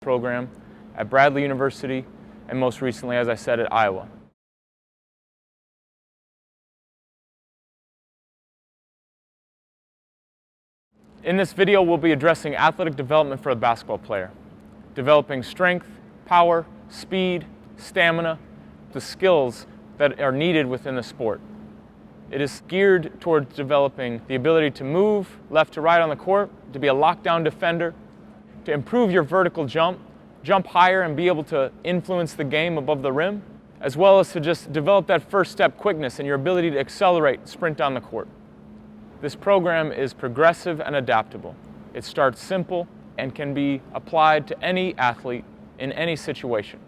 program at Bradley University, and most recently, as I said, at Iowa. In this video, we'll be addressing athletic development for a basketball player, developing strength, power, speed, stamina, the skills that are needed within the sport. It is geared towards developing the ability to move left to right on the court, to be a lockdown defender, to improve your vertical jump higher and be able to influence the game above the rim, as well as to just develop that first step quickness and your ability to accelerate, sprint down the court. This program is progressive and adaptable. It starts simple and can be applied to any athlete in any situation.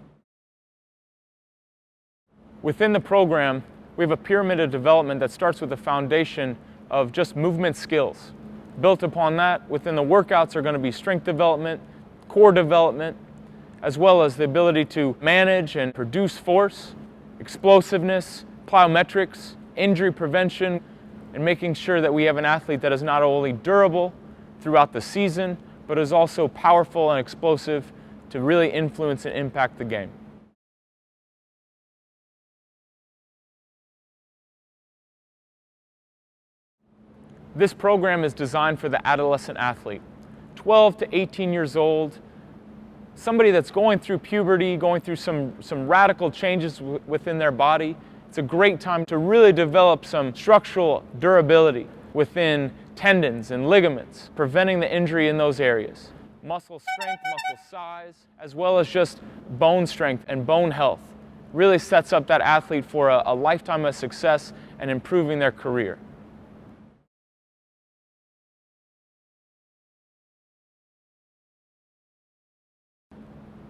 Within the program, we have a pyramid of development that starts with a foundation of just movement skills. Built upon that, within the workouts are going to be strength development, core development, as well as the ability to manage and produce force, explosiveness, plyometrics, injury prevention, and making sure that we have an athlete that is not only durable throughout the season, but is also powerful and explosive to really influence and impact the game. This program is designed for the adolescent athlete, 12 to 18 years old, somebody that's going through puberty, going through some radical changes within their body. It's a great time to really develop some structural durability within tendons and ligaments, preventing the injury in those areas. Muscle strength, muscle size, as well as just bone strength and bone health really sets up that athlete for a lifetime of success and improving their career.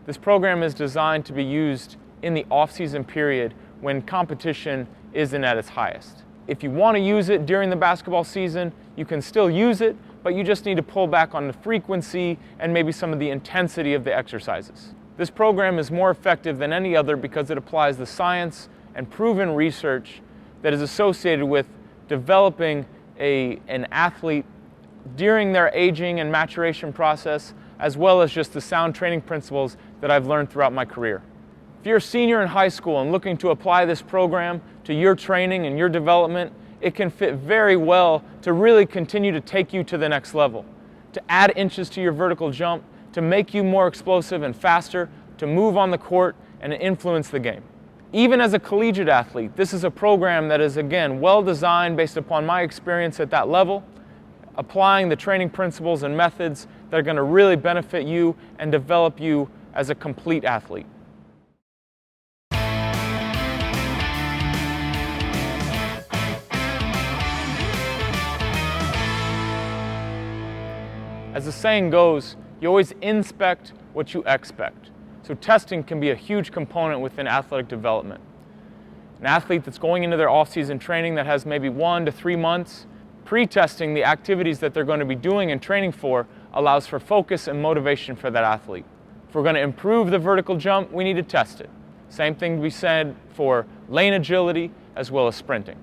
This program is designed to be used in the off-season period when competition isn't at its highest. If you want to use it during the basketball season, you can still use it, but you just need to pull back on the frequency and maybe some of the intensity of the exercises. This program is more effective than any other because it applies the science and proven research that is associated with developing an athlete during their aging and maturation process, as well as just the sound training principles that I've learned throughout my career. If you're a senior in high school and looking to apply this program to your training and your development, it can fit very well to really continue to take you to the next level, to add inches to your vertical jump, to make you more explosive and faster, to move on the court and influence the game. Even as a collegiate athlete, this is a program that is, again, well designed based upon my experience at that level, applying the training principles and methods that are going to really benefit you and develop you as a complete athlete. As the saying goes, you always inspect what you expect. So testing can be a huge component within athletic development. An athlete that's going into their off-season training that has maybe 1 to 3 months, pre-testing the activities that they're going to be doing and training for allows for focus and motivation for that athlete. If we're going to improve the vertical jump, we need to test it. Same thing to be said for lane agility as well as sprinting.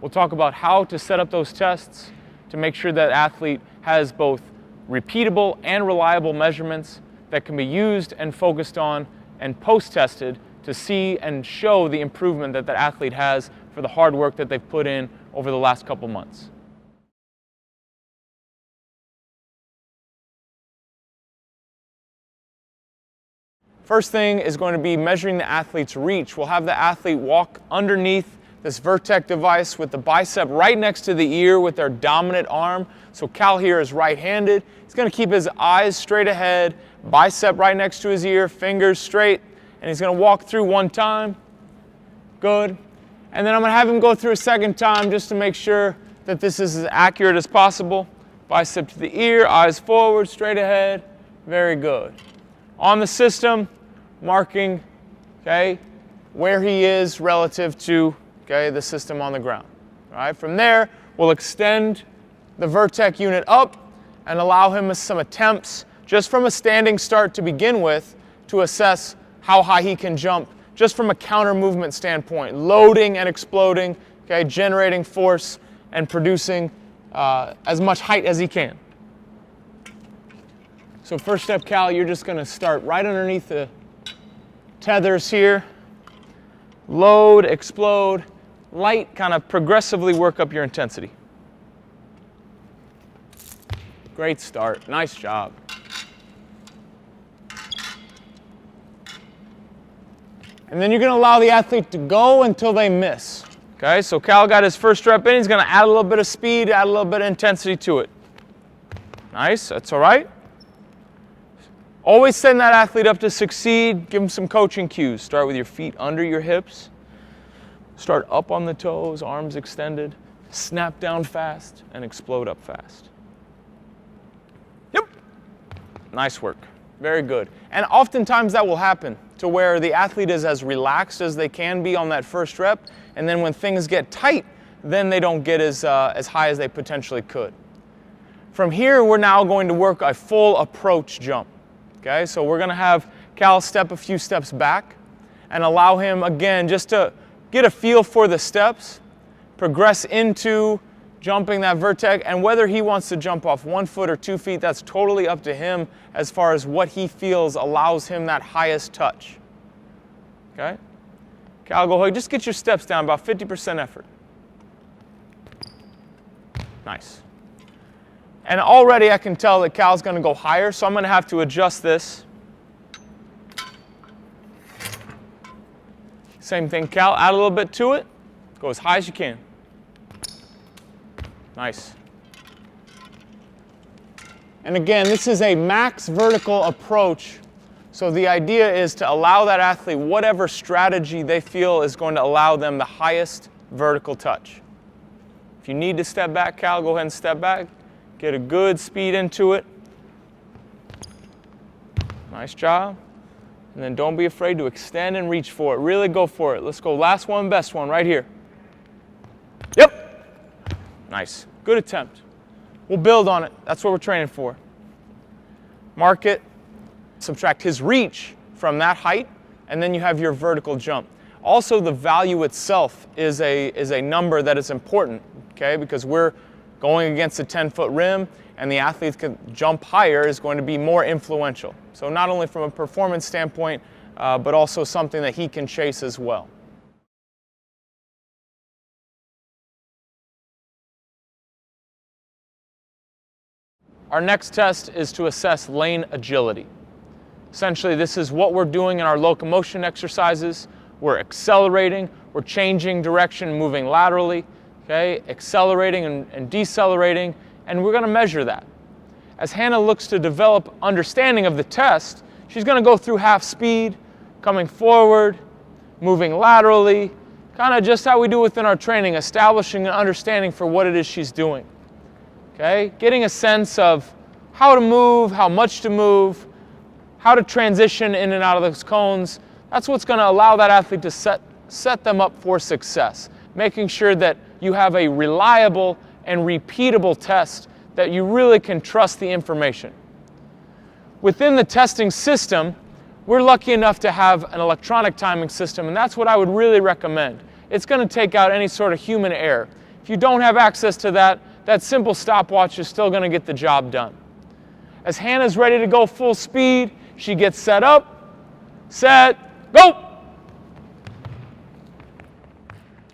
We'll talk about how to set up those tests to make sure that athlete has both repeatable and reliable measurements that can be used and focused on and post-tested to see and show the improvement that the athlete has for the hard work that they've put in over the last couple months. First thing is going to be measuring the athlete's reach. We'll have the athlete walk underneath this Vertec device with the bicep right next to the ear with their dominant arm. So Cal here is right-handed. He's going to keep his eyes straight ahead, bicep right next to his ear, fingers straight, and he's going to walk through one time. Good. And then I'm going to have him go through a second time just to make sure that this is as accurate as possible. Bicep to the ear, eyes forward, straight ahead. Very good. On the system, marking, okay, where he is relative to, okay, the system on the ground. All right, from there, we'll extend the Vertec unit up and allow him some attempts just from a standing start to begin with to assess how high he can jump just from a counter movement standpoint, loading and exploding, okay, generating force and producing as much height as he can. So first step, Cal, you're just going to start right underneath the tethers here. Load, explode, light, kind of progressively work up your intensity. Great start. Nice job. And then you're going to allow the athlete to go until they miss. Okay, so Cal got his first rep in. He's going to add a little bit of speed, add a little bit of intensity to it. Nice, that's all right. Always send that athlete up to succeed. Give them some coaching cues. Start with your feet under your hips. Start up on the toes, arms extended. Snap down fast and explode up fast. Yep. Nice work. Very good. And oftentimes that will happen to where the athlete is as relaxed as they can be on that first rep, and then when things get tight, then they don't get as high as they potentially could. From here, we're now going to work a full approach jump. Okay, so we're going to have Cal step a few steps back and allow him, again, just to get a feel for the steps, progress into jumping that vertex, and whether he wants to jump off 1 foot or 2 feet, that's totally up to him as far as what he feels allows him that highest touch. Okay? Cal, go ahead, just get your steps down, about 50% effort. Nice. And already I can tell that Cal's going to go higher, so I'm going to have to adjust this. Same thing, Cal, add a little bit to it. Go as high as you can. Nice. And again, this is a max vertical approach. So the idea is to allow that athlete whatever strategy they feel is going to allow them the highest vertical touch. If you need to step back, Cal, go ahead and step back. Get a good speed into it. Nice job. And then don't be afraid to extend and reach for it. Really go for it. Let's go last one, best one, right here. Yep. Nice. Good attempt. We'll build on it. That's what we're training for. Mark it. Subtract his reach from that height, and then you have your vertical jump. Also, the value itself is a number that is important, okay? Because we're going against a 10-foot rim, and the athlete can jump higher is going to be more influential. So not only from a performance standpoint, but also something that he can chase as well. Our next test is to assess lane agility. Essentially, this is what we're doing in our locomotion exercises. We're accelerating, we're changing direction, moving laterally, okay? Accelerating and decelerating, and we're going to measure that. As Hannah looks to develop understanding of the test, she's going to go through half speed, coming forward, moving laterally, kind of just how we do within our training, establishing an understanding for what it is she's doing. Okay? Getting a sense of how to move, how much to move, how to transition in and out of those cones. That's what's going to allow that athlete to set them up for success, making sure that you have a reliable and repeatable test that you really can trust the information. Within the testing system, we're lucky enough to have an electronic timing system, and that's what I would really recommend. It's going to take out any sort of human error. If you don't have access to that, that simple stopwatch is still going to get the job done. As Hannah's ready to go full speed, she gets set up, set, go!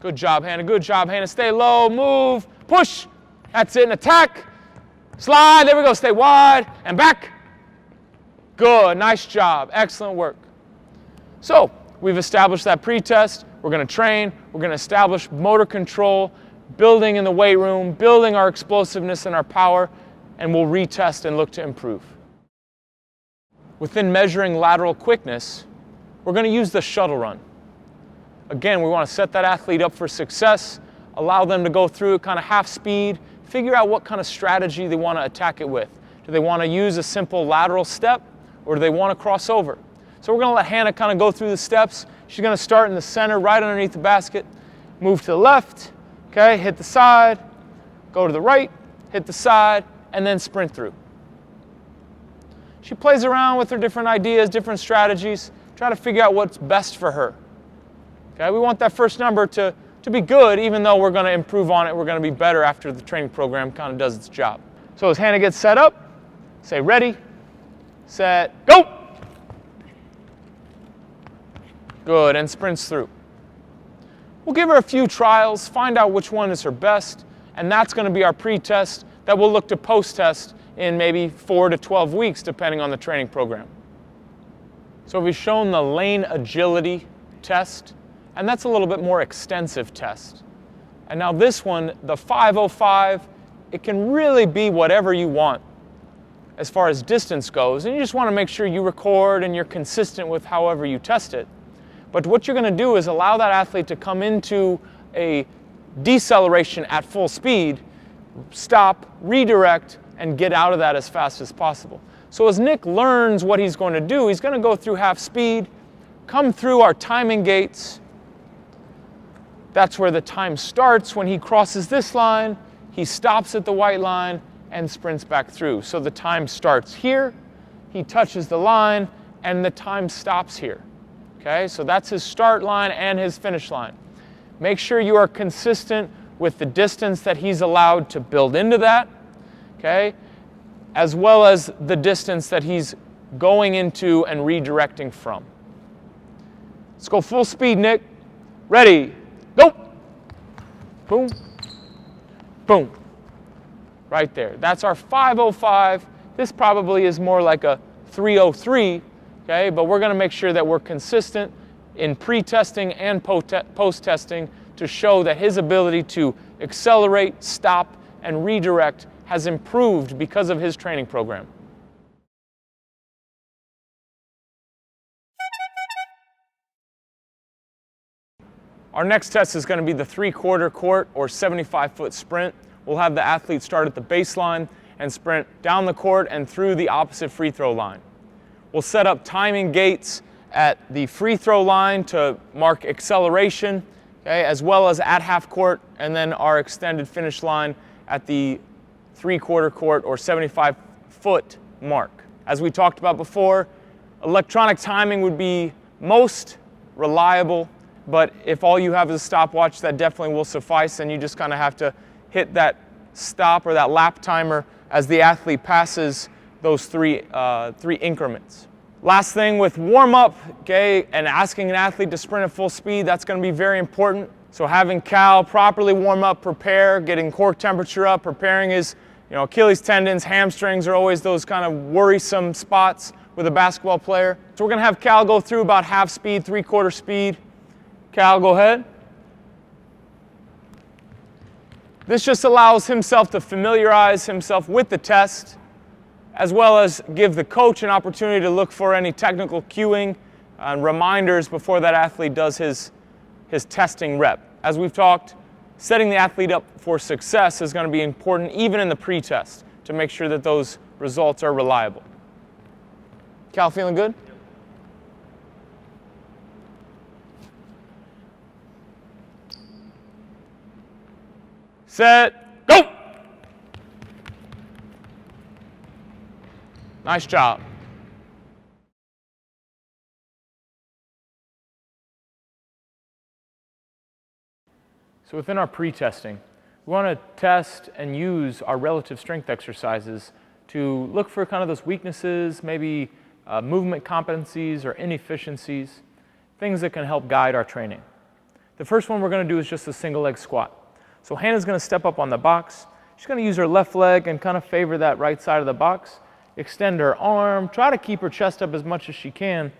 Good job, Hannah. Good job, Hannah. Stay low, move, push. That's it, and attack. Slide, there we go. Stay wide and back. Good, nice job. Excellent work. So, we've established that pre-test. We're going to train. We're going to establish motor control, building in the weight room, building our explosiveness and our power, and we'll retest and look to improve. Within measuring lateral quickness, we're going to use the shuttle run. Again, we want to set that athlete up for success, allow them to go through it kind of half speed, figure out what kind of strategy they want to attack it with. Do they want to use a simple lateral step, or do they want to cross over? So we're going to let Hannah kind of go through the steps. She's going to start in the center, right underneath the basket, move to the left, okay, hit the side, go to the right, hit the side, and then sprint through. She plays around with her different ideas, different strategies, try to figure out what's best for her. Okay, we want that first number to be good, even though we're going to improve on it. We're going to be better after the training program kind of does its job. So as Hannah gets set up, say ready, set, go! Good, and sprints through. We'll give her a few trials, find out which one is her best, and that's going to be our pre-test that we'll look to post-test in maybe 4 to 12 weeks, depending on the training program. So we've shown the lane agility test, and that's a little bit more extensive test. And now this one, the 505, it can really be whatever you want as far as distance goes, and you just want to make sure you record and you're consistent with however you test it. But what you're going to do is allow that athlete to come into a deceleration at full speed, stop, redirect, and get out of that as fast as possible. So as Nick learns what he's going to do, he's going to go through half speed, come through our timing gates. That's where the time starts. When he crosses this line, he stops at the white line and sprints back through. So the time starts here, he touches the line, and the time stops here. Okay, so that's his start line and his finish line. Make sure you are consistent with the distance that he's allowed to build into that, okay, as well as the distance that he's going into and redirecting from. Let's go full speed, Nick. Ready, go! Boom, boom. Right there. That's our 505. This probably is more like a 303. Okay, but we're going to make sure that we're consistent in pre-testing and post-testing to show that his ability to accelerate, stop, and redirect has improved because of his training program. Our next test is going to be the 3/4 court or 75-foot sprint. We'll have the athlete start at the baseline and sprint down the court and through the opposite free throw line. We'll set up timing gates at the free throw line to mark acceleration, okay, as well as at half court, and then our extended finish line at the 3/4 court or 75-foot mark. As we talked about before, electronic timing would be most reliable, but if all you have is a stopwatch, that definitely will suffice, and you just kind of have to hit that stop or that lap timer as the athlete passes those three increments. Last thing with warm-up, okay, and asking an athlete to sprint at full speed, that's going to be very important. So having Cal properly warm up, prepare, getting core temperature up, preparing his Achilles tendons, hamstrings are always those kind of worrisome spots with a basketball player. So we're going to have Cal go through about half speed, 3/4 speed. Cal, go ahead. This just allows himself to familiarize himself with the test, as well as give the coach an opportunity to look for any technical cueing and reminders before that athlete does his testing rep. As we've talked, setting the athlete up for success is going to be important even in the pre-test to make sure that those results are reliable. Cal, feeling good? Set, go! Nice job. So within our pre-testing, we want to test and use our relative strength exercises to look for kind of those weaknesses, maybe movement competencies or inefficiencies, things that can help guide our training. The first one we're going to do is just a single leg squat. So Hannah's going to step up on the box. She's going to use her left leg and kind of favor that right side of the box. Extend her arm, try to keep her chest up as much as she can.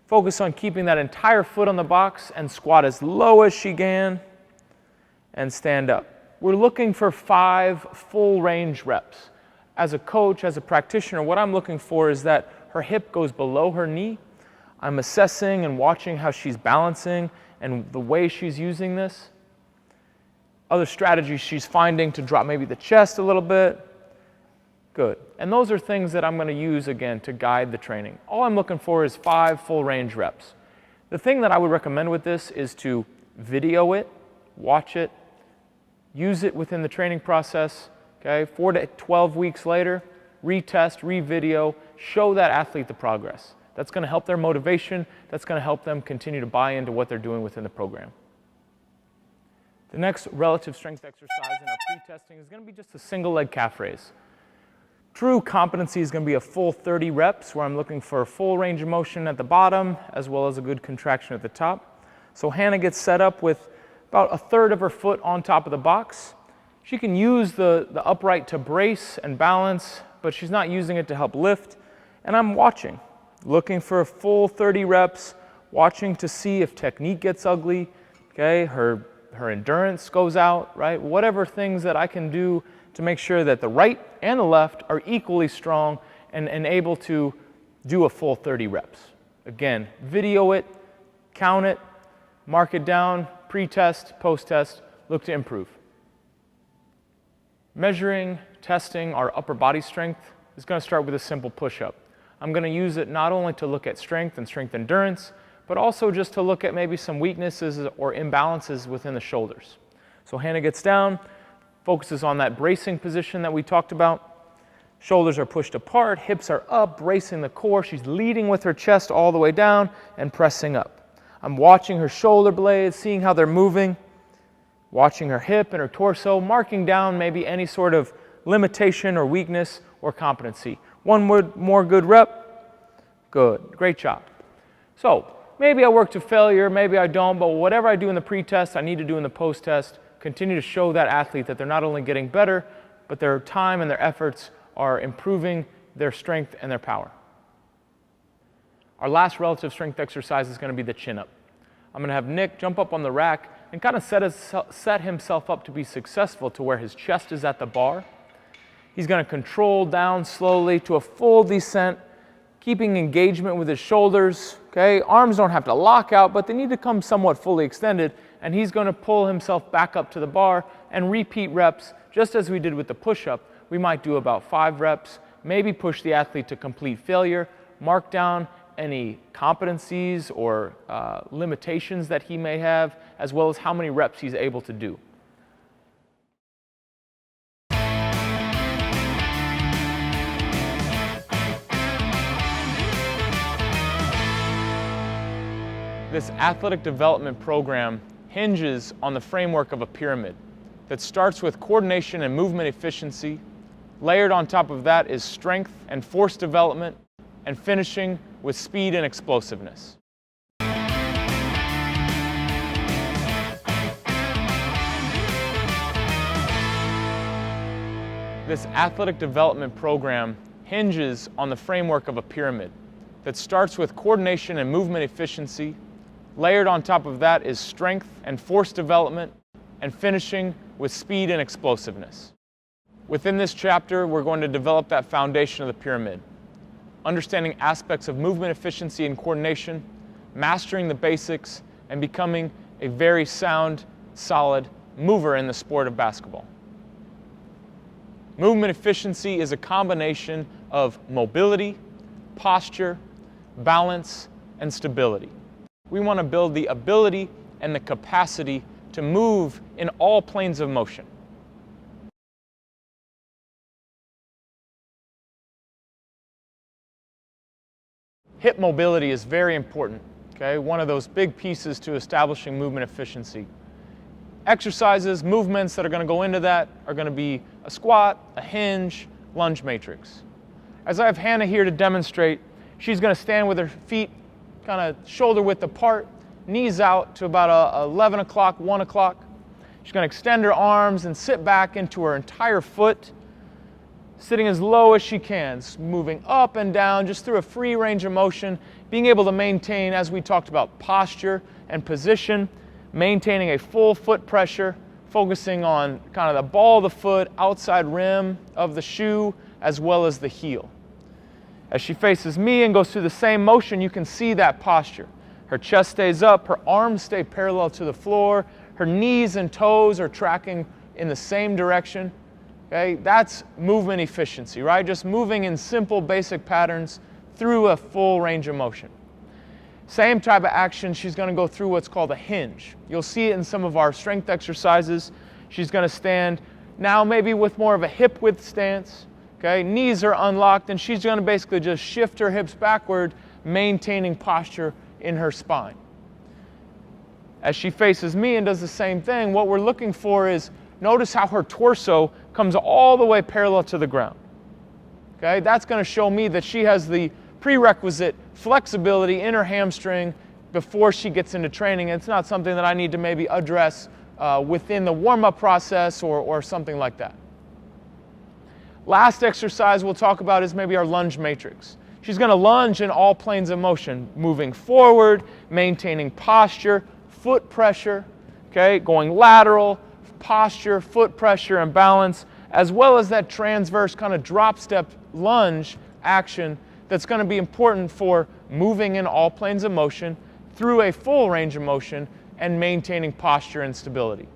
Focus on keeping that entire foot on the box and squat as low as she can and stand up. We're looking for 5 full range reps. As a coach, as a practitioner, what I'm looking for is that her hip goes below her knee. I'm assessing and watching how she's balancing and the way she's using this. Other strategies she's finding to drop maybe the chest a little bit. Good. And those are things that I'm going to use again to guide the training. All I'm looking for is 5 full range reps. The thing that I would recommend with this is to video it, watch it, use it within the training process. Okay, 4 to 12 weeks later, retest, re-video, show that athlete the progress. That's going to help their motivation. That's going to help them continue to buy into what they're doing within the program. The next relative strength exercise in our pre-testing is going to be just a single leg calf raise. True competency is going to be a full 30 reps where I'm looking for a full range of motion at the bottom as well as a good contraction at the top. So Hannah gets set up with about a third of her foot on top of the box. She can use the upright to brace and balance, but she's not using it to help lift. And I'm watching, looking for a full 30 reps, watching to see if technique gets ugly, okay, her endurance goes out, right? Whatever things that I can do to make sure that the right and the left are equally strong and able to do a full 30 reps. Again, video it, count it, mark it down, pre-test, post-test, look to improve. Measuring, testing our upper body strength is going to start with a simple push-up. I'm going to use it not only to look at strength and strength endurance, but also just to look at maybe some weaknesses or imbalances within the shoulders. So Hannah gets down, focuses on that bracing position that we talked about. Shoulders are pushed apart, hips are up, bracing the core. She's leading with her chest all the way down and pressing up. I'm watching her shoulder blades, seeing how they're moving, watching her hip and her torso, marking down maybe any sort of limitation or weakness or competency. One more good rep. Good. Great job. So maybe I work to failure, maybe I don't, but whatever I do in the pre-test, I need to do in the post-test. Continue to show that athlete that they're not only getting better, but their time and their efforts are improving their strength and their power. Our last relative strength exercise is going to be the chin-up. I'm going to have Nick jump up on the rack and kind of set himself up to be successful to where his chest is at the bar. He's going to control down slowly to a full descent, keeping engagement with his shoulders. Okay, arms don't have to lock out, but they need to come somewhat fully extended, and he's going to pull himself back up to the bar and repeat reps, just as we did with the push-up. We might do about 5 reps, maybe push the athlete to complete failure, mark down any competencies or limitations that he may have, as well as how many reps he's able to do. This athletic development program hinges on the framework of a pyramid that starts with coordination and movement efficiency. Layered on top of that is strength and force development, and finishing with speed and explosiveness. This athletic development program hinges on the framework of a pyramid that starts with coordination and movement efficiency. Layered on top of that is strength and force development, and finishing with speed and explosiveness. Within this chapter, we're going to develop that foundation of the pyramid, understanding aspects of movement efficiency and coordination, mastering the basics, and becoming a very sound, solid mover in the sport of basketball. Movement efficiency is a combination of mobility, posture, balance, and stability. We want to build the ability and the capacity to move in all planes of motion. Hip mobility is very important, okay? One of those big pieces to establishing movement efficiency. Exercises, movements that are going to go into that are going to be a squat, a hinge, lunge matrix. As I have Hannah here to demonstrate, she's going to stand with her feet kind of shoulder width apart, knees out to about 11 o'clock, 1 o'clock. She's going to extend her arms and sit back into her entire foot, sitting as low as she can, moving up and down just through a free range of motion, being able to maintain, as we talked about, posture and position, maintaining a full foot pressure, focusing on kind of the ball of the foot, outside rim of the shoe, as well as the heel. As she faces me and goes through the same motion, you can see that posture. Her chest stays up, her arms stay parallel to the floor, her knees and toes are tracking in the same direction. Okay? That's movement efficiency, right? Just moving in simple, basic patterns through a full range of motion. Same type of action, she's going to go through what's called a hinge. You'll see it in some of our strength exercises. She's going to stand now maybe with more of a hip width stance. Okay, knees are unlocked, and she's going to basically just shift her hips backward, maintaining posture in her spine. As she faces me and does the same thing, what we're looking for is, notice how her torso comes all the way parallel to the ground. Okay, that's going to show me that she has the prerequisite flexibility in her hamstring before she gets into training. It's not something that I need to maybe address within the warm-up process or something like that. Last exercise we'll talk about is maybe our lunge matrix. She's going to lunge in all planes of motion, moving forward, maintaining posture, foot pressure, okay, going lateral, posture, foot pressure, and balance, as well as that transverse kind of drop step lunge action that's going to be important for moving in all planes of motion through a full range of motion and maintaining posture and stability.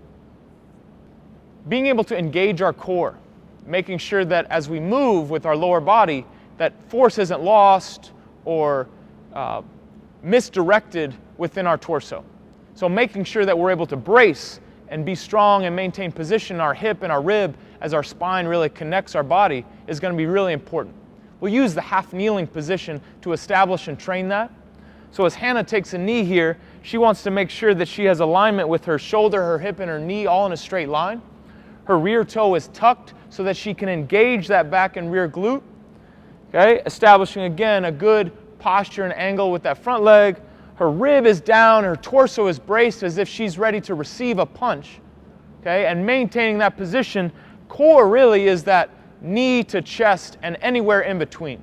Being able to engage our core, making sure that as we move with our lower body, that force isn't lost or misdirected within our torso. So making sure that we're able to brace and be strong and maintain position in our hip and our rib as our spine really connects our body is going to be really important. We'll use the half kneeling position to establish and train that. So as Hannah takes a knee here, she wants to make sure that she has alignment with her shoulder, her hip, and her knee all in a straight line. Her rear toe is tucked so that she can engage that back and rear glute. Okay, establishing again a good posture and angle with that front leg. Her rib is down, her torso is braced as if she's ready to receive a punch. Okay, and maintaining that position, core really is that knee to chest and anywhere in between.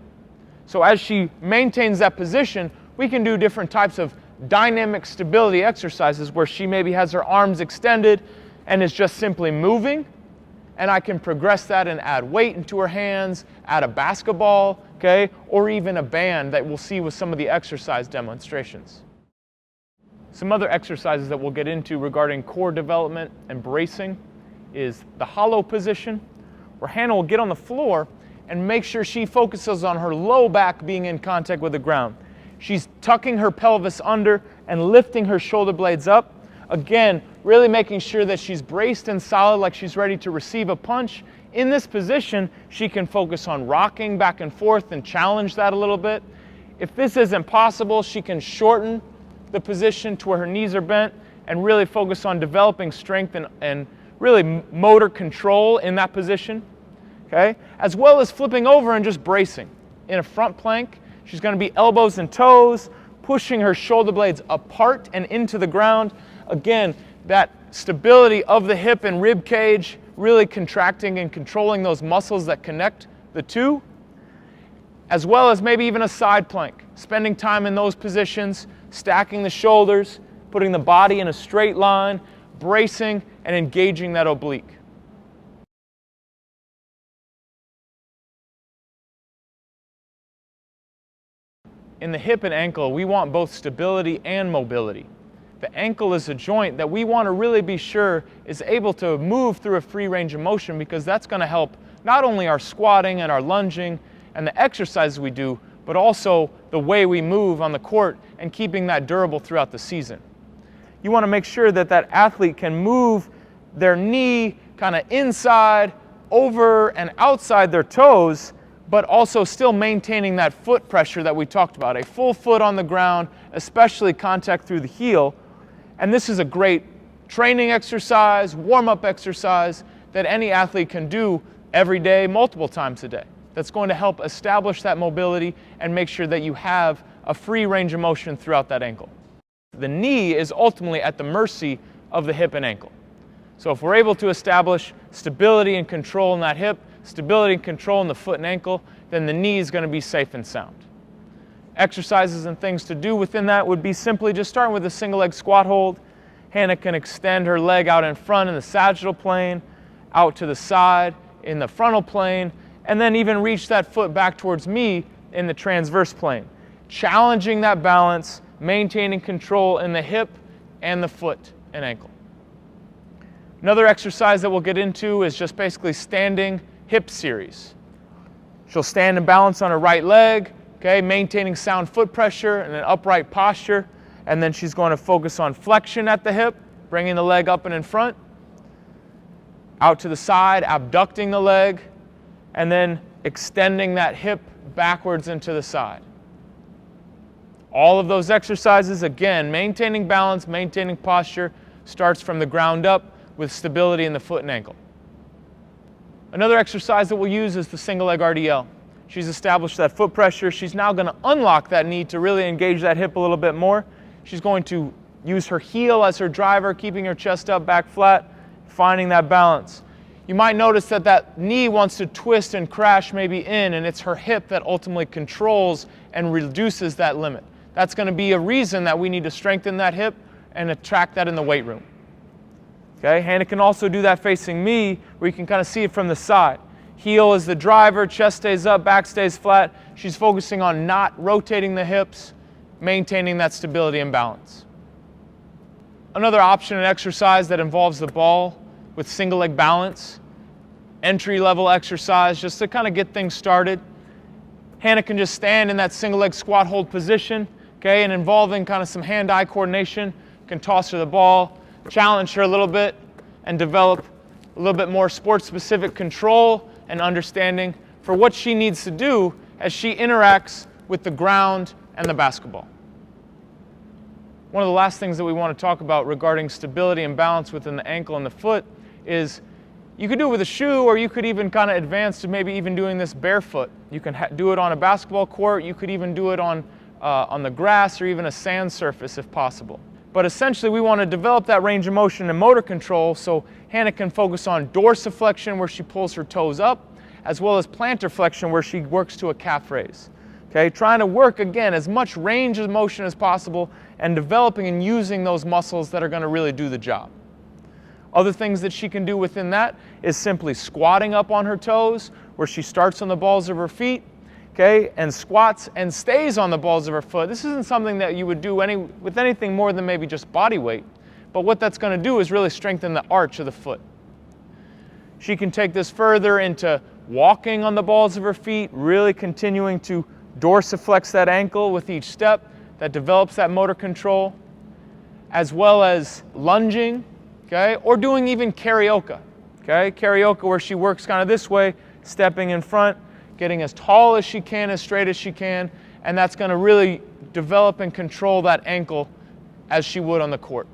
So as she maintains that position, we can do different types of dynamic stability exercises where she maybe has her arms extended and is just simply moving, and I can progress that and add weight into her hands, add a basketball, okay, or even a band that we'll see with some of the exercise demonstrations. Some other exercises that we'll get into regarding core development and bracing is the hollow position, where Hannah will get on the floor and make sure she focuses on her low back being in contact with the ground. She's tucking her pelvis under and lifting her shoulder blades up. Again, really making sure that she's braced and solid like she's ready to receive a punch. In this position, she can focus on rocking back and forth and challenge that a little bit. If this isn't possible, she can shorten the position to where her knees are bent and really focus on developing strength and really motor control in that position. Okay? As well as flipping over and just bracing. In a front plank, she's going to be elbows and toes, pushing her shoulder blades apart and into the ground. Again, that stability of the hip and rib cage, really contracting and controlling those muscles that connect the two, as well as maybe even a side plank, spending time in those positions, stacking the shoulders, putting the body in a straight line, bracing and engaging that oblique. In the hip and ankle, we want both stability and mobility. The ankle is a joint that we want to really be sure is able to move through a free range of motion, because that's going to help not only our squatting and our lunging and the exercises we do, but also the way we move on the court and keeping that durable throughout the season. You want to make sure that that athlete can move their knee kind of inside, over, and outside their toes, but also still maintaining that foot pressure that we talked about. A full foot on the ground, especially contact through the heel. And this is a great training exercise, warm-up exercise that any athlete can do every day, multiple times a day. That's going to help establish that mobility and make sure that you have a free range of motion throughout that ankle. The knee is ultimately at the mercy of the hip and ankle. So if we're able to establish stability and control in that hip, stability and control in the foot and ankle, then the knee is going to be safe and sound. Exercises and things to do within that would be simply just starting with a single leg squat hold. Hannah can extend her leg out in front in the sagittal plane, out to the side in the frontal plane, and then even reach that foot back towards me in the transverse plane. Challenging that balance, maintaining control in the hip and the foot and ankle. Another exercise that we'll get into is just basically standing hip series. She'll stand and balance on her right leg, okay, maintaining sound foot pressure and an upright posture, and then she's going to focus on flexion at the hip, bringing the leg up and in front, out to the side, abducting the leg, and then extending that hip backwards into the side. All of those exercises, again, maintaining balance, maintaining posture, starts from the ground up with stability in the foot and ankle. Another exercise that we'll use is the single leg RDL. She's established that foot pressure. She's now going to unlock that knee to really engage that hip a little bit more. She's going to use her heel as her driver, keeping her chest up, back flat, finding that balance. You might notice that that knee wants to twist and crash maybe in, and it's her hip that ultimately controls and reduces that limit. That's going to be a reason that we need to strengthen that hip and attract that in the weight room. Okay, Hannah can also do that facing me, where you can kind of see it from the side. Heel is the driver, chest stays up, back stays flat. She's focusing on not rotating the hips, maintaining that stability and balance. Another option and exercise that involves the ball with single leg balance, entry-level exercise just to kind of get things started. Hannah can just stand in that single leg squat hold position, okay, and involving kind of some hand-eye coordination, can toss her the ball, challenge her a little bit, and develop a little bit more sport-specific control and understanding for what she needs to do as she interacts with the ground and the basketball. One of the last things that we want to talk about regarding stability and balance within the ankle and the foot is you could do it with a shoe, or you could even kind of advance to maybe even doing this barefoot. You can do it on a basketball court. You could even do it on the grass or even a sand surface if possible. But essentially we want to develop that range of motion and motor control so Hannah can focus on dorsiflexion where she pulls her toes up, as well as plantar flexion where she works to a calf raise. Okay, trying to work again as much range of motion as possible and developing and using those muscles that are going to really do the job. Other things that she can do within that is simply squatting up on her toes, where she starts on the balls of her feet, okay, and squats and stays on the balls of her foot. This isn't something that you would do with anything more than maybe just body weight, but what that's going to do is really strengthen the arch of the foot. She can take this further into walking on the balls of her feet, really continuing to dorsiflex that ankle with each step. That develops that motor control, as well as lunging, okay, or doing even karaoke, okay, karaoke where she works kind of this way, stepping in front, getting as tall as she can, as straight as she can, and that's going to really develop and control that ankle as she would on the court.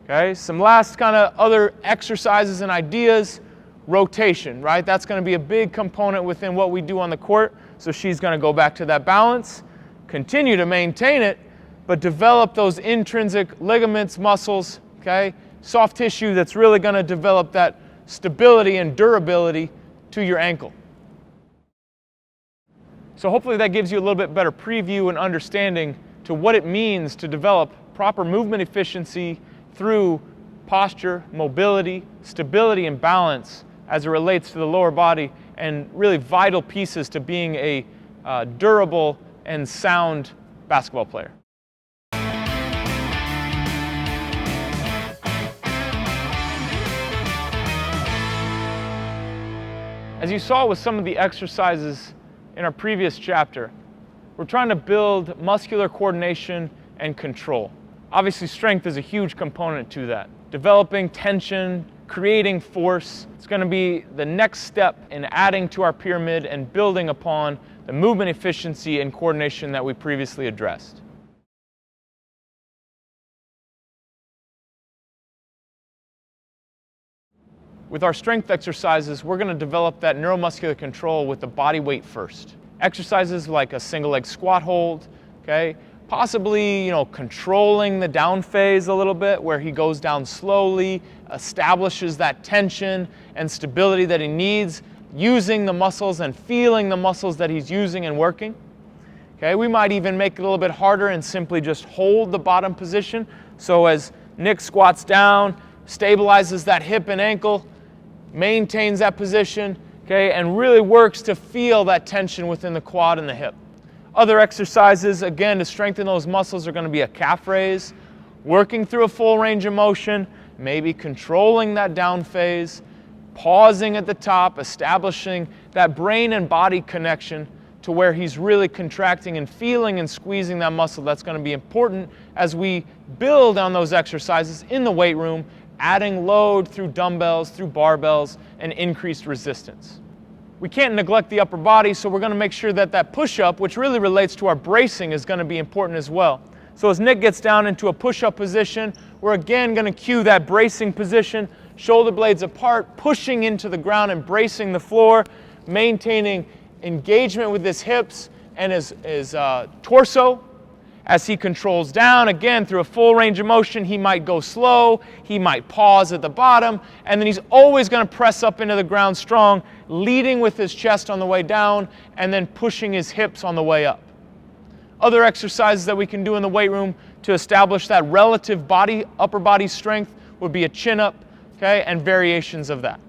Okay, some last kind of other exercises and ideas. Rotation, right? That's going to be a big component within what we do on the court. So she's going to go back to that balance, continue to maintain it, but develop those intrinsic ligaments, muscles, okay? Soft tissue that's really going to develop that stability and durability to your ankle. So hopefully that gives you a little bit better preview and understanding to what it means to develop proper movement efficiency through posture, mobility, stability, and balance as it relates to the lower body, and really vital pieces to being a durable and sound basketball player. As you saw with some of the exercises in our previous chapter, we're trying to build muscular coordination and control. Obviously, strength is a huge component to that. Developing tension, creating force, it's going to be the next step in adding to our pyramid and building upon the movement efficiency and coordination that we previously addressed. With our strength exercises, we're going to develop that neuromuscular control with the body weight first. Exercises like a single leg squat hold, okay? Possibly, controlling the down phase a little bit, where he goes down slowly, establishes that tension and stability that he needs, using the muscles and feeling the muscles that he's using and working. Okay, we might even make it a little bit harder and simply just hold the bottom position. So as Nick squats down, stabilizes that hip and ankle, maintains that position, okay, and really works to feel that tension within the quad and the hip. Other exercises, again, to strengthen those muscles are going to be a calf raise, working through a full range of motion, maybe controlling that down phase, pausing at the top, establishing that brain and body connection to where he's really contracting and feeling and squeezing that muscle. That's going to be important as we build on those exercises in the weight room, adding load through dumbbells, through barbells, and increased resistance. We can't neglect the upper body, so we're going to make sure that that push-up, which really relates to our bracing, is going to be important as well. So as Nick gets down into a push-up position, we're again going to cue that bracing position, shoulder blades apart, pushing into the ground and bracing the floor, maintaining engagement with his hips and his torso. As he controls down, again, through a full range of motion, he might go slow, he might pause at the bottom, and then he's always going to press up into the ground strong, leading with his chest on the way down, and then pushing his hips on the way up. Other exercises that we can do in the weight room to establish that relative upper body strength would be a chin-up, okay, and variations of that.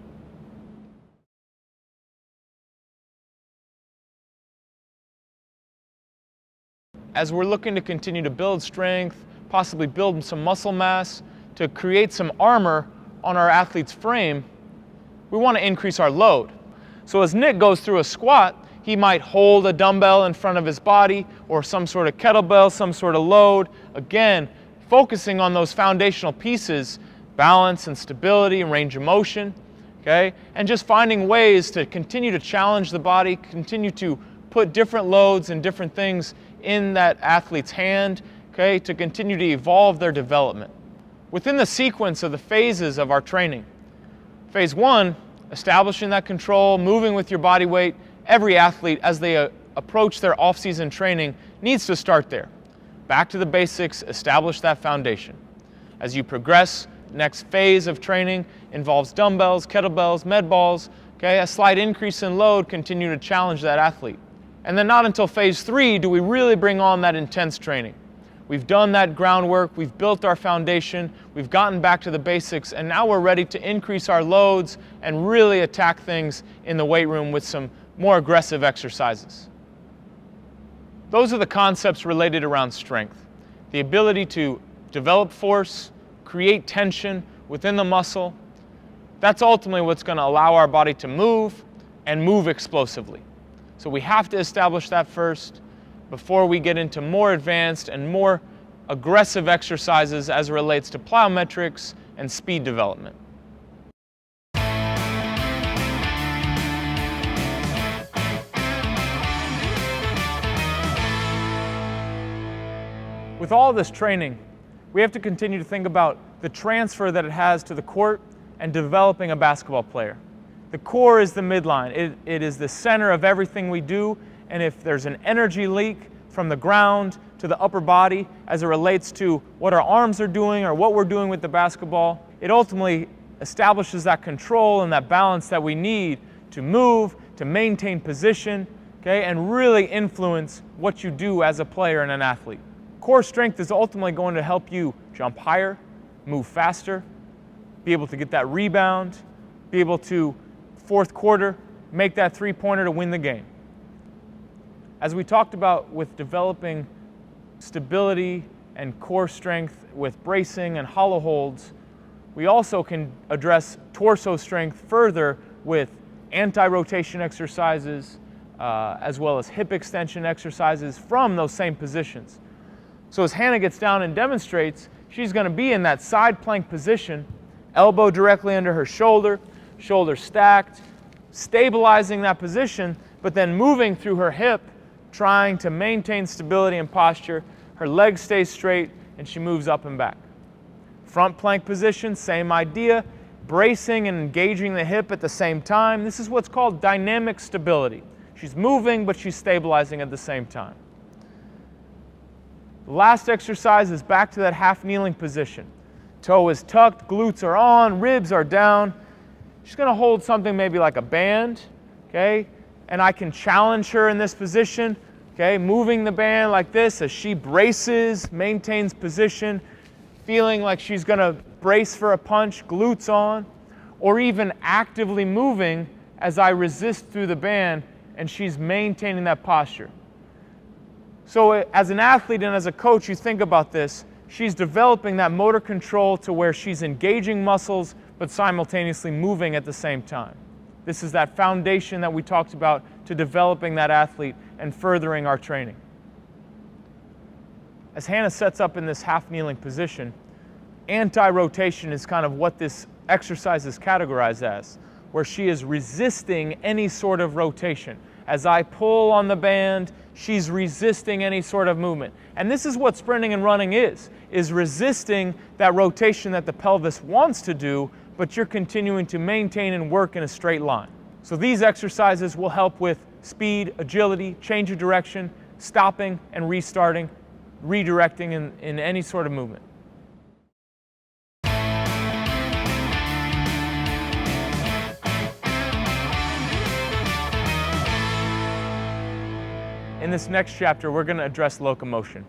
As we're looking to continue to build strength, possibly build some muscle mass, to create some armor on our athlete's frame, we want to increase our load. So as Nick goes through a squat, he might hold a dumbbell in front of his body or some sort of kettlebell, some sort of load. Again, focusing on those foundational pieces, balance and stability and range of motion, okay? And just finding ways to continue to challenge the body, continue to put different loads and different things in that athlete's hand, okay, to continue to evolve their development. Within the sequence of the phases of our training, phase 1, establishing that control, moving with your body weight, every athlete as they approach their off-season training needs to start there. Back to the basics, establish that foundation. As you progress, next phase of training involves dumbbells, kettlebells, med balls, okay, a slight increase in load, continue to challenge that athlete. And then not until phase 3 do we really bring on that intense training. We've done that groundwork, we've built our foundation, we've gotten back to the basics, and now we're ready to increase our loads and really attack things in the weight room with some more aggressive exercises. Those are the concepts related around strength. The ability to develop force, create tension within the muscle. That's ultimately what's going to allow our body to move and move explosively. So we have to establish that first before we get into more advanced and more aggressive exercises as it relates to plyometrics and speed development. With all this training, we have to continue to think about the transfer that it has to the court and developing a basketball player. The core is the midline. It is the center of everything we do, and if there's an energy leak from the ground to the upper body as it relates to what our arms are doing or what we're doing with the basketball, it ultimately establishes that control and that balance that we need to move, to maintain position, okay, and really influence what you do as a player and an athlete. Core strength is ultimately going to help you jump higher, move faster, be able to get that rebound, be able to fourth quarter, make that three-pointer to win the game. As we talked about with developing stability and core strength with bracing and hollow holds, we also can address torso strength further with anti-rotation exercises, as well as hip extension exercises from those same positions. So as Hannah gets down and demonstrates, she's going to be in that side plank position, elbow directly under her shoulder, shoulder stacked, stabilizing that position, but then moving through her hip, trying to maintain stability and posture. Her leg stays straight and she moves up and back. Front plank position, same idea, bracing and engaging the hip at the same time. This is what's called dynamic stability. She's moving, but she's stabilizing at the same time. The last exercise is back to that half kneeling position. Toe is tucked, glutes are on, ribs are down. She's going to hold something maybe like a band, okay? And I can challenge her in this position, okay? Moving the band like this as she braces, maintains position, feeling like she's going to brace for a punch, glutes on, or even actively moving as I resist through the band and she's maintaining that posture. So as an athlete and as a coach, you think about this, she's developing that motor control to where she's engaging muscles but simultaneously moving at the same time. This is that foundation that we talked about to developing that athlete and furthering our training. As Hannah sets up in this half kneeling position, anti-rotation is kind of what this exercise is categorized as, where she is resisting any sort of rotation. As I pull on the band, she's resisting any sort of movement. And this is what sprinting and running is resisting that rotation that the pelvis wants to do, but you're continuing to maintain and work in a straight line. So these exercises will help with speed, agility, change of direction, stopping and restarting, redirecting in any sort of movement. In this next chapter, we're going to address locomotion.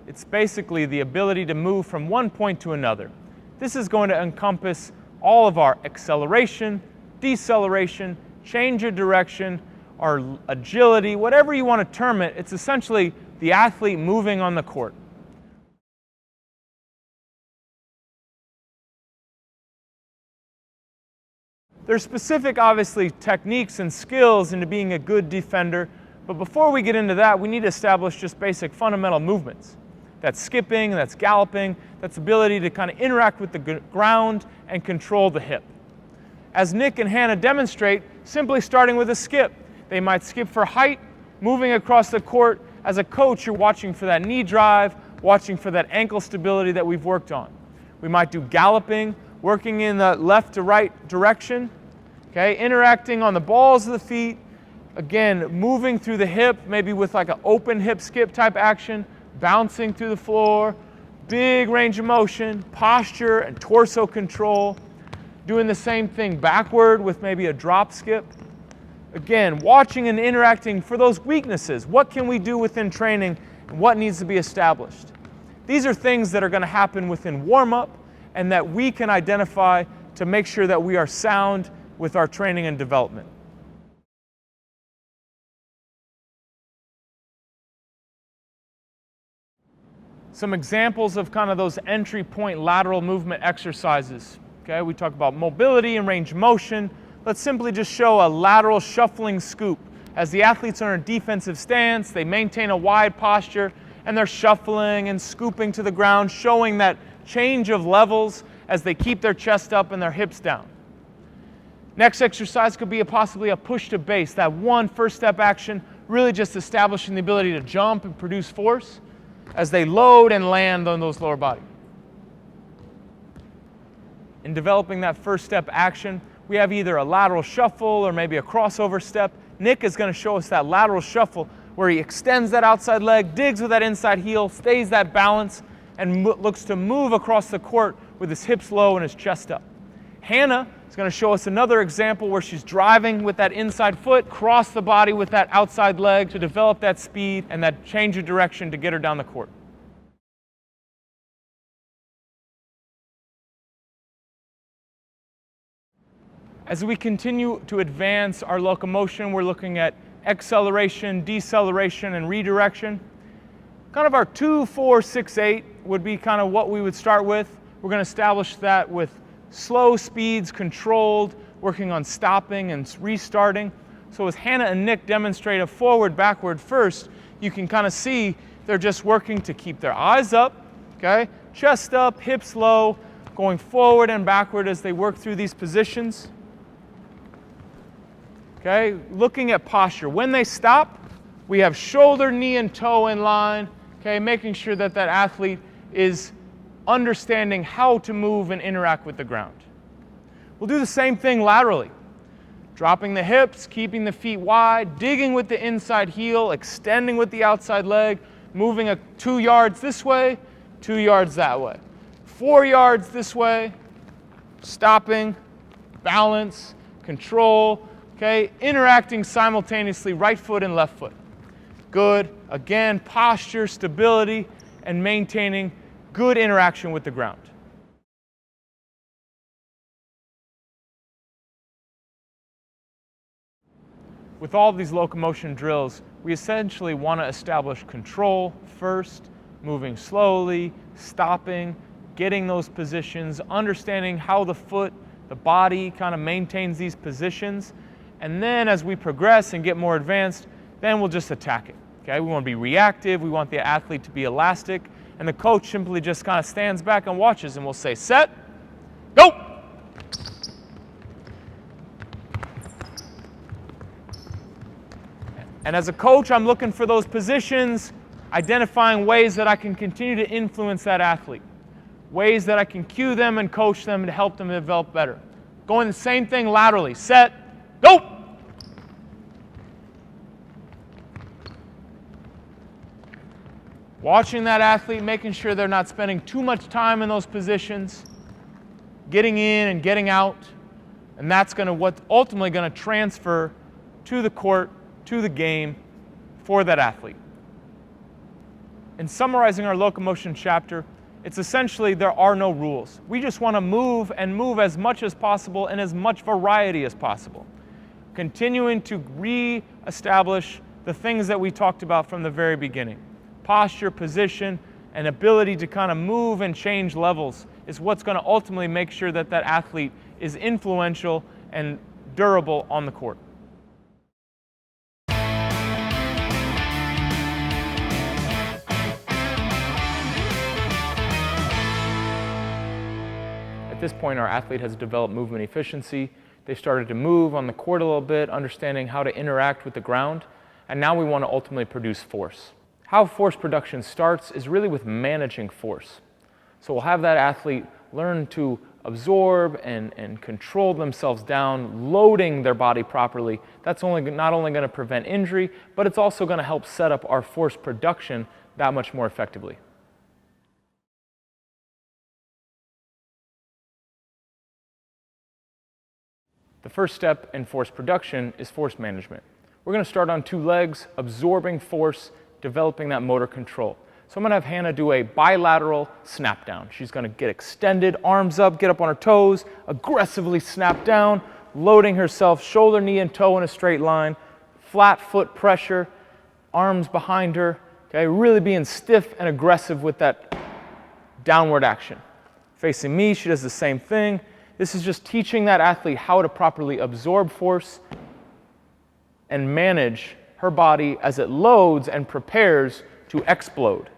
It's basically the ability to move from one point to another. This is going to encompass all of our acceleration, deceleration, change of direction, our agility, whatever you want to term it. It's essentially the athlete moving on the court. There's specific, obviously, techniques and skills into being a good defender, but before we get into that, we need to establish just basic fundamental movements. That's skipping, that's galloping, that's ability to kind of interact with the ground and control the hip. As Nick and Hannah demonstrate, simply starting with a skip. They might skip for height, moving across the court. As a coach, you're watching for that knee drive, watching for that ankle stability that we've worked on. We might do galloping, working in the left to right direction, okay, interacting on the balls of the feet, again, moving through the hip, maybe with like an open hip skip type action, bouncing through the floor, big range of motion, posture and torso control, doing the same thing backward with maybe a drop skip. Again, watching and interacting for those weaknesses. What can we do within training and what needs to be established? These are things that are going to happen within warm-up and that we can identify to make sure that we are sound with our training and development. Some examples of kind of those entry point lateral movement exercises. Okay, we talk about mobility and range of motion. Let's simply just show a lateral shuffling scoop. As the athletes are in a defensive stance, they maintain a wide posture, and they're shuffling and scooping to the ground, showing that change of levels as they keep their chest up and their hips down. Next exercise could be possibly a push to base, that one first step action, really just establishing the ability to jump and produce force as they load and land on those lower body. In developing that first step action, we have either a lateral shuffle or maybe a crossover step. Nick is going to show us that lateral shuffle where he extends that outside leg, digs with that inside heel, stays that balance, and looks to move across the court with his hips low and his chest up. Hannah is going to show us another example where she's driving with that inside foot, cross the body with that outside leg to develop that speed and that change of direction to get her down the court. As we continue to advance our locomotion, we're looking at acceleration, deceleration, and redirection. Kind of our 2, 4, 6, 8 would be kind of what we would start with. We're going to establish that with slow speeds, controlled, working on stopping and restarting. So as Hannah and Nick demonstrate a forward, backward, first, you can kind of see they're just working to keep their eyes up, okay? Chest up, hips low, going forward and backward as they work through these positions. Okay, looking at posture. When they stop, we have shoulder, knee, and toe in line, okay, making sure that that athlete is understanding how to move and interact with the ground. We'll do the same thing laterally. Dropping the hips, keeping the feet wide, digging with the inside heel, extending with the outside leg, moving 2 yards this way, 2 yards that way. 4 yards this way, stopping, balance, control, okay, interacting simultaneously right foot and left foot. Good. Again, posture, stability, and maintaining good interaction with the ground. With all of these locomotion drills, we essentially want to establish control first, moving slowly, stopping, getting those positions, understanding how the foot, the body kind of maintains these positions. And then as we progress and get more advanced, then we'll just attack it. Okay? We want to be reactive. We want the athlete to be elastic. And the coach simply just kind of stands back and watches, and we'll say, set, go! And as a coach, I'm looking for those positions, identifying ways that I can continue to influence that athlete, ways that I can cue them and coach them to help them develop better. Going the same thing laterally, set, go! Watching that athlete, making sure they're not spending too much time in those positions, getting in and getting out, and that's what's ultimately going to transfer to the court, to the game for that athlete. In summarizing our locomotion chapter, it's essentially there are no rules. We just want to move and move as much as possible in as much variety as possible, continuing to re-establish the things that we talked about from the very beginning. Posture, position, and ability to kind of move and change levels is what's going to ultimately make sure that that athlete is influential and durable on the court. At this point, our athlete has developed movement efficiency. They started to move on the court a little bit, understanding how to interact with the ground, and now we want to ultimately produce force. How force production starts is really with managing force. So we'll have that athlete learn to absorb and control themselves down, loading their body properly. That's not only going to prevent injury, but it's also going to help set up our force production that much more effectively. The first step in force production is force management. We're going to start on two legs, absorbing force, developing that motor control. So I'm going to have Hannah do a bilateral snap down. She's going to get extended, arms up, get up on her toes, aggressively snap down, loading herself, shoulder, knee, and toe in a straight line, flat foot pressure, arms behind her, okay, really being stiff and aggressive with that downward action. Facing me, she does the same thing. This is just teaching that athlete how to properly absorb force and manage her body as it loads and prepares to explode.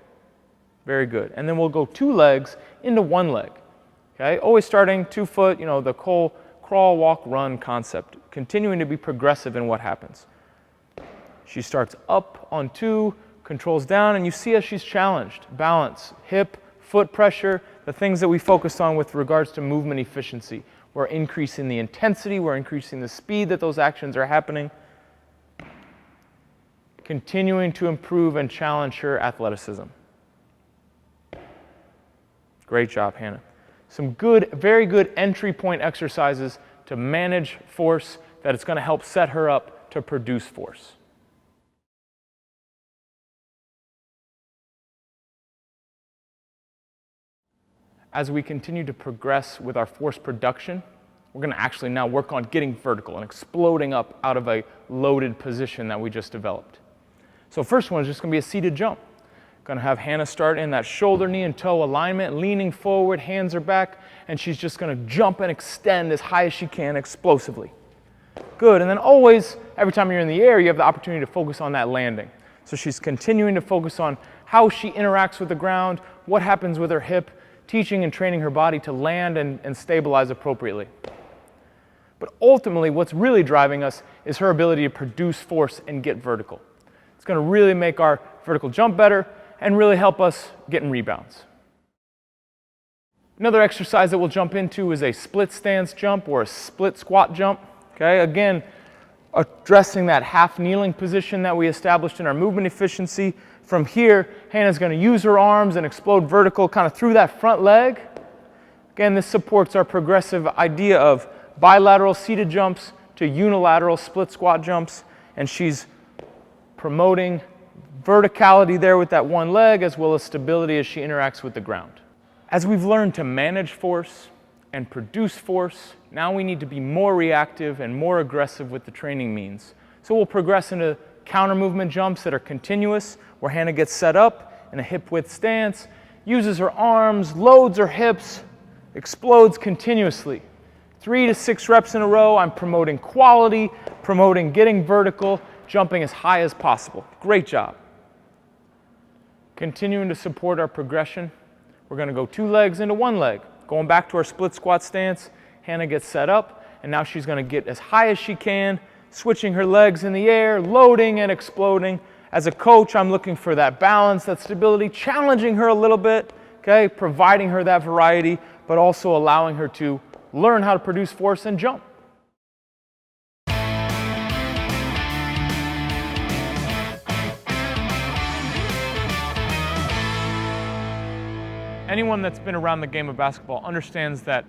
Very good. And then we'll go two legs into one leg. Okay, always starting 2 foot, the whole crawl, walk, run concept, continuing to be progressive in what happens. She starts up on 2, controls down, and you see as she's challenged. Balance, hip, foot pressure, the things that we focused on with regards to movement efficiency. We're increasing the intensity, we're increasing the speed that those actions are happening. Continuing to improve and challenge her athleticism. Great job, Hannah. Some good, very good entry point exercises to manage force that it's going to help set her up to produce force. As we continue to progress with our force production, we're going to actually now work on getting vertical and exploding up out of a loaded position that we just developed. So first one is just going to be a seated jump. Going to have Hannah start in that shoulder, knee, and toe alignment, leaning forward, hands are back, and she's just going to jump and extend as high as she can explosively. Good, and then always, every time you're in the air, you have the opportunity to focus on that landing. So she's continuing to focus on how she interacts with the ground, what happens with her hip, teaching and training her body to land and stabilize appropriately. But ultimately, what's really driving us is her ability to produce force and get vertical. It's going to really make our vertical jump better and really help us get in rebounds. Another exercise that we'll jump into is a split stance jump or a split squat jump. Okay, again, addressing that half kneeling position that we established in our movement efficiency. From here, Hannah's going to use her arms and explode vertical kind of through that front leg. Again, this supports our progressive idea of bilateral seated jumps to unilateral split squat jumps, and she's promoting verticality there with that one leg as well as stability as she interacts with the ground. As we've learned to manage force and produce force, now we need to be more reactive and more aggressive with the training means. So we'll progress into counter movement jumps that are continuous, where Hannah gets set up in a hip width stance, uses her arms, loads her hips, explodes continuously. 3 to 6 reps in a row. I'm promoting quality, promoting getting vertical, jumping as high as possible. Great job. Continuing to support our progression, we're going to go 2 legs into 1 leg. Going back to our split squat stance, Hannah gets set up, and now she's going to get as high as she can, switching her legs in the air, loading and exploding. As a coach, I'm looking for that balance, that stability, challenging her a little bit, okay, providing her that variety, but also allowing her to learn how to produce force and jump. Anyone that's been around the game of basketball understands that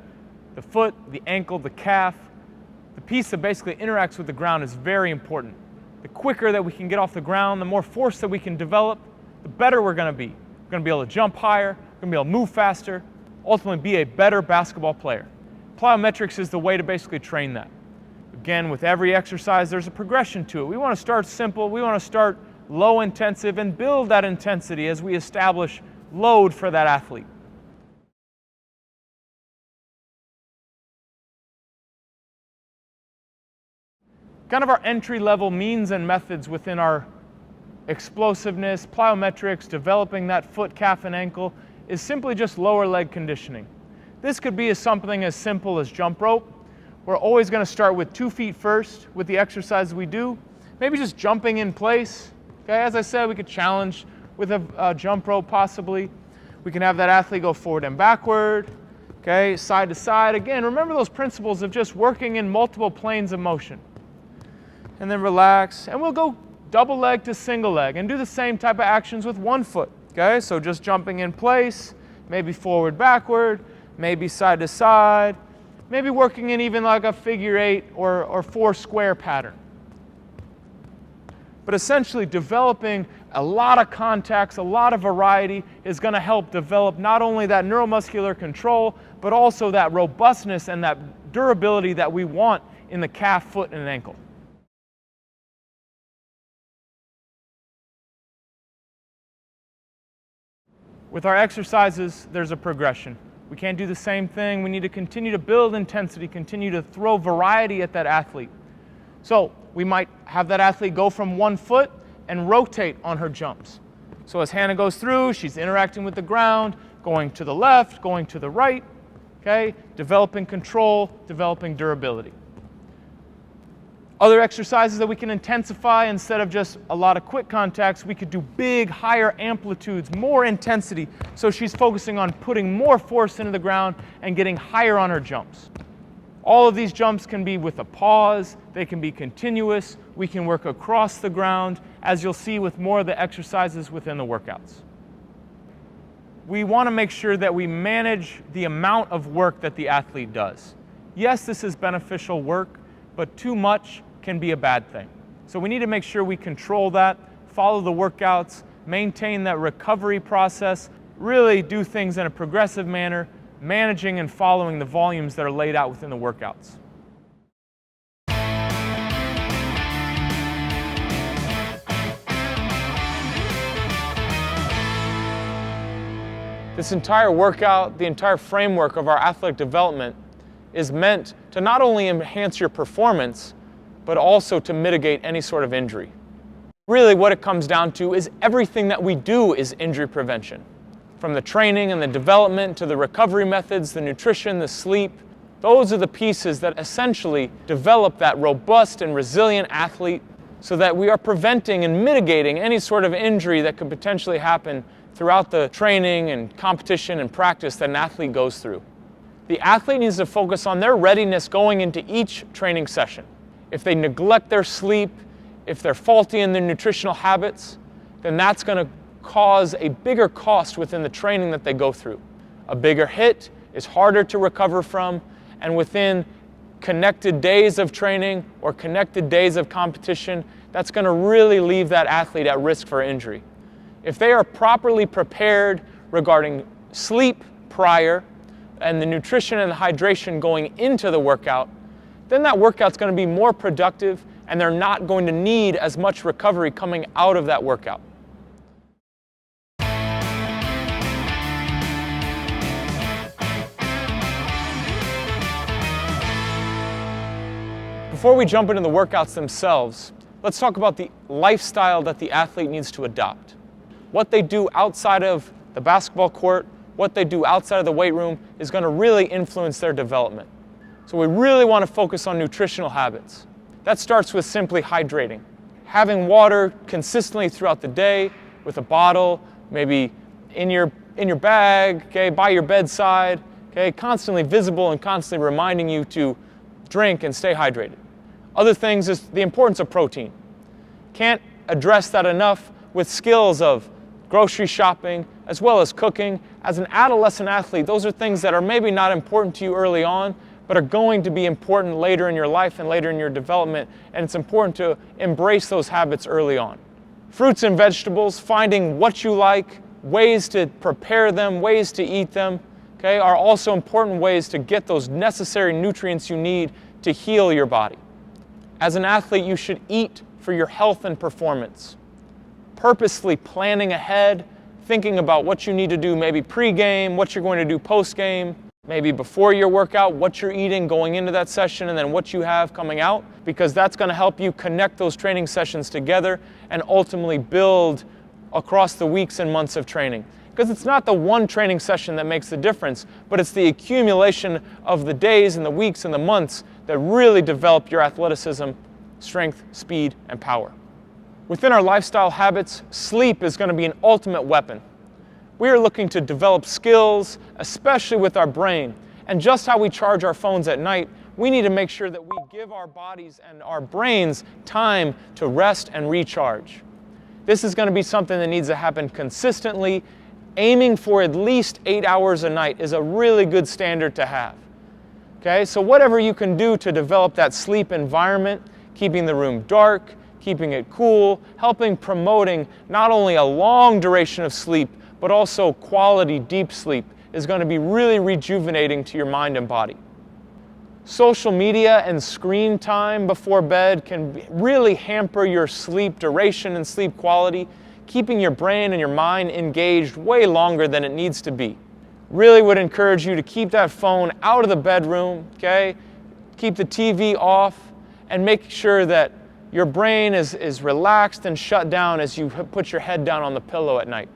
the foot, the ankle, the calf, the piece that basically interacts with the ground is very important. The quicker that we can get off the ground, the more force that we can develop, the better we're going to be. We're going to be able to jump higher, we're going to be able to move faster, ultimately be a better basketball player. Plyometrics is the way to basically train that. Again, with every exercise, there's a progression to it. We want to start simple, we want to start low intensive and build that intensity as we establish load for that athlete. Kind of our entry-level means and methods within our explosiveness, plyometrics, developing that foot, calf, and ankle is simply just lower leg conditioning. This could be something as simple as jump rope. We're always going to start with 2 feet first with the exercises we do. Maybe just jumping in place. Okay, as I said, we could challenge with a jump rope possibly. We can have that athlete go forward and backward, okay, side to side. Again, remember those principles of just working in multiple planes of motion. And then relax, and we'll go double leg to single leg and do the same type of actions with 1 foot. Okay, so just jumping in place, maybe forward, backward, maybe side to side, maybe working in even like a figure 8 or 4 square pattern. But essentially developing a lot of contacts, a lot of variety is going to help develop not only that neuromuscular control, but also that robustness and that durability that we want in the calf, foot, and ankle. With our exercises, there's a progression. We can't do the same thing. We need to continue to build intensity, continue to throw variety at that athlete. So we might have that athlete go from 1 foot and rotate on her jumps. So as Hannah goes through, she's interacting with the ground, going to the left, going to the right, okay? Developing control, developing durability. Other exercises that we can intensify, instead of just a lot of quick contacts, we could do big, higher amplitudes, more intensity, so she's focusing on putting more force into the ground and getting higher on her jumps. All of these jumps can be with a pause, they can be continuous, we can work across the ground, as you'll see with more of the exercises within the workouts. We want to make sure that we manage the amount of work that the athlete does. Yes, this is beneficial work, but too much can be a bad thing. So we need to make sure we control that, follow the workouts, maintain that recovery process, really do things in a progressive manner, managing and following the volumes that are laid out within the workouts. This entire workout, the entire framework of our athletic development is meant to not only enhance your performance, but also to mitigate any sort of injury. Really what it comes down to is everything that we do is injury prevention. From the training and the development to the recovery methods, the nutrition, the sleep, those are the pieces that essentially develop that robust and resilient athlete so that we are preventing and mitigating any sort of injury that could potentially happen throughout the training and competition and practice that an athlete goes through. The athlete needs to focus on their readiness going into each training session. If they neglect their sleep, if they're faulty in their nutritional habits, then that's going to cause a bigger cost within the training that they go through. A bigger hit is harder to recover from, and within connected days of training or connected days of competition, that's going to really leave that athlete at risk for injury. If they are properly prepared regarding sleep prior and the nutrition and the hydration going into the workout, then that workout's going to be more productive and they're not going to need as much recovery coming out of that workout. Before we jump into the workouts themselves, let's talk about the lifestyle that the athlete needs to adopt. What they do outside of the basketball court, what they do outside of the weight room is going to really influence their development. So we really want to focus on nutritional habits. That starts with simply hydrating. Having water consistently throughout the day with a bottle, maybe in your bag, okay, by your bedside, okay, constantly visible and constantly reminding you to drink and stay hydrated. Other things is the importance of protein. Can't address that enough with skills of grocery shopping, as well as cooking. As an adolescent athlete, those are things that are maybe not important to you early on, but are going to be important later in your life and later in your development, and it's important to embrace those habits early on. Fruits and vegetables, finding what you like, ways to prepare them, ways to eat them, okay, are also important ways to get those necessary nutrients you need to heal your body. As an athlete, you should eat for your health and performance. Purposefully planning ahead, thinking about what you need to do maybe pre-game, what you're going to do post-game, maybe before your workout, what you're eating going into that session, and then what you have coming out, because that's going to help you connect those training sessions together and ultimately build across the weeks and months of training. Because it's not the one training session that makes the difference, but it's the accumulation of the days and the weeks and the months that really develop your athleticism, strength, speed, and power. Within our lifestyle habits, sleep is going to be an ultimate weapon. We are looking to develop skills, especially with our brain. And just how we charge our phones at night, we need to make sure that we give our bodies and our brains time to rest and recharge. This is going to be something that needs to happen consistently. Aiming for at least 8 hours a night is a really good standard to have. Okay, so whatever you can do to develop that sleep environment, keeping the room dark, keeping it cool, helping promoting not only a long duration of sleep, but also quality deep sleep is going to be really rejuvenating to your mind and body. Social media and screen time before bed can really hamper your sleep duration and sleep quality, keeping your brain and your mind engaged way longer than it needs to be. Really would encourage you to keep that phone out of the bedroom, okay? Keep the TV off and make sure that your brain is relaxed and shut down as you put your head down on the pillow at night.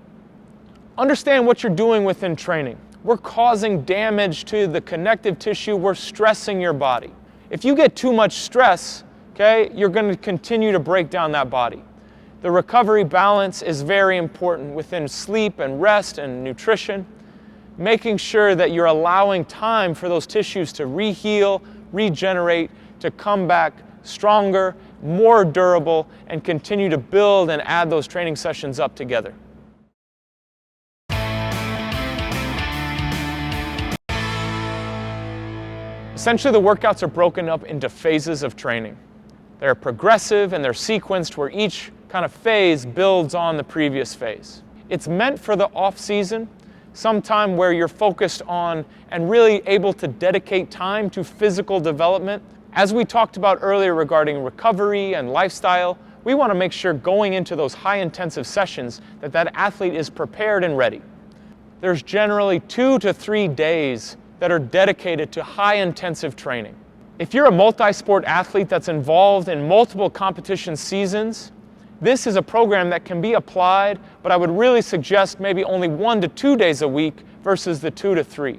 Understand what you're doing within training. We're causing damage to the connective tissue. We're stressing your body. If you get too much stress, okay, you're going to continue to break down that body. The recovery balance is very important within sleep and rest and nutrition, making sure that you're allowing time for those tissues to reheal, regenerate, to come back stronger, more durable, and continue to build and add those training sessions up together. Essentially, the workouts are broken up into phases of training. They're progressive and they're sequenced where each kind of phase builds on the previous phase. It's meant for the off season, sometime where you're focused on and really able to dedicate time to physical development. As we talked about earlier regarding recovery and lifestyle, we want to make sure going into those high intensive sessions that that athlete is prepared and ready. There's generally 2 to 3 days that are dedicated to high intensive training. If you're a multi-sport athlete that's involved in multiple competition seasons, this is a program that can be applied, but I would really suggest maybe only 1 to 2 days a week versus the 2 to 3.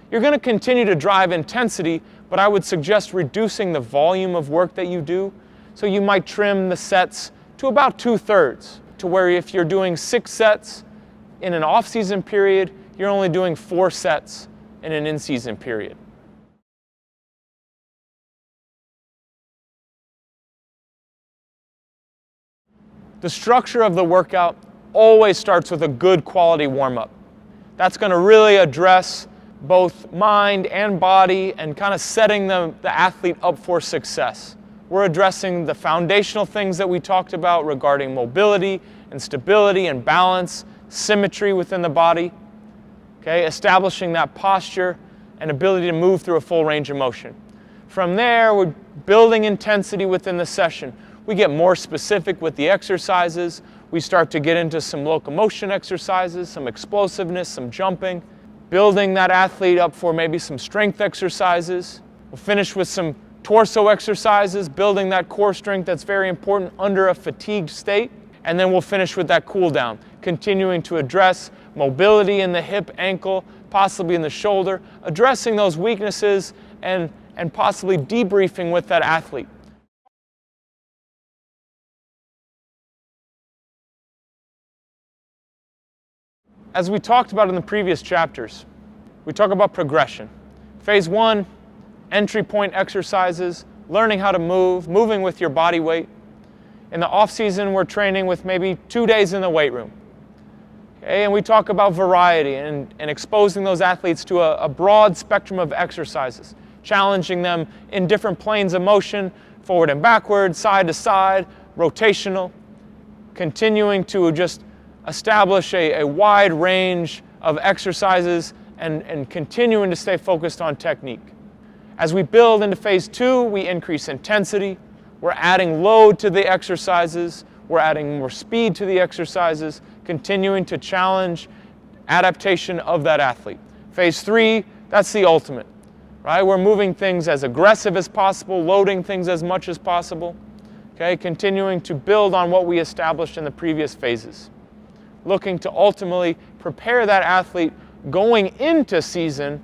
You're going to continue to drive intensity, but I would suggest reducing the volume of work that you do. So you might trim the sets to about 2/3, to where if you're doing 6 sets in an off-season period, you're only doing 4 sets in an in-season period. The structure of the workout always starts with a good quality warm-up. That's going to really address both mind and body and kind of setting the athlete up for success. We're addressing the foundational things that we talked about regarding mobility and stability and balance, symmetry within the body, okay, establishing that posture and ability to move through a full range of motion. From there, we're building intensity within the session. We get more specific with the exercises. We start to get into some locomotion exercises, some explosiveness, some jumping, building that athlete up for maybe some strength exercises. We'll finish with some torso exercises, building that core strength that's very important under a fatigued state. And then we'll finish with that cool down, continuing to address mobility in the hip, ankle, possibly in the shoulder, addressing those weaknesses and possibly debriefing with that athlete. As we talked about in the previous chapters, we talk about progression. Phase 1, entry point exercises, learning how to move, moving with your body weight. In the off season, we're training with maybe 2 days in the weight room. Okay, and we talk about variety and exposing those athletes to a broad spectrum of exercises, challenging them in different planes of motion, forward and backward, side to side, rotational, continuing to just establish a wide range of exercises and continuing to stay focused on technique. As we build into phase 2, we increase intensity, we're adding load to the exercises, we're adding more speed to the exercises, continuing to challenge adaptation of that athlete. Phase 3, that's the ultimate, right? We're moving things as aggressive as possible, loading things as much as possible, okay? Continuing to build on what we established in the previous phases. Looking to ultimately prepare that athlete going into season,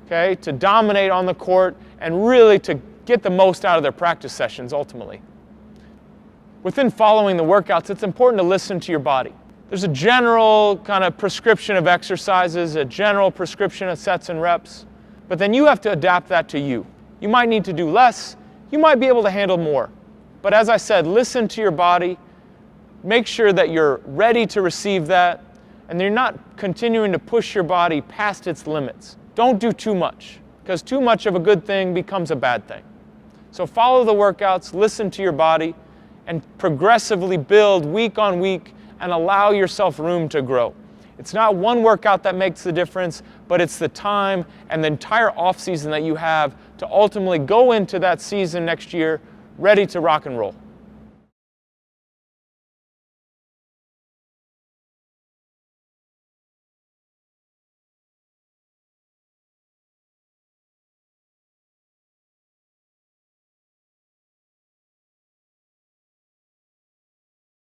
okay, to dominate on the court and really to get the most out of their practice sessions ultimately. Within following the workouts, it's important to listen to your body. There's a general kind of prescription of exercises, a general prescription of sets and reps, but then you have to adapt that to you. You might need to do less, you might be able to handle more. But as I said, listen to your body, make sure that you're ready to receive that, and you're not continuing to push your body past its limits. Don't do too much, because too much of a good thing becomes a bad thing. So follow the workouts, listen to your body, and progressively build week on week and allow yourself room to grow. It's not one workout that makes the difference, but it's the time and the entire off season that you have to ultimately go into that season next year ready to rock and roll.